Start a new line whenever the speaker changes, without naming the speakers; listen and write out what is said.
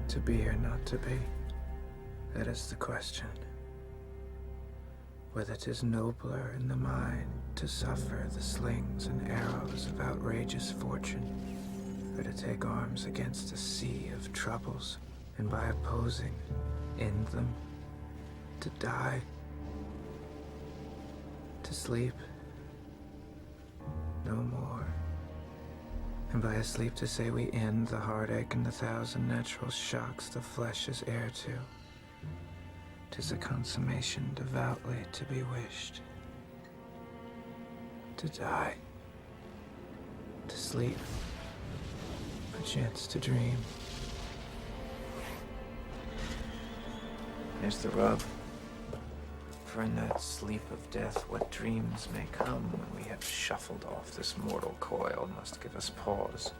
To be or not to be, that is the question. Whether 'tis nobler in the mind to suffer the slings and arrows of outrageous fortune, or to take arms against a sea of troubles, and by opposing, end them, to die, to sleep no more, and by a sleep to say we end the heartache and the thousand natural shocks the flesh is heir to. 'Tis a consummation devoutly to be wished. To die, to sleep, perchance to dream. There's the rub. For in that sleep of death, what dreams may come when we have shuffled off this mortal coil must give us pause.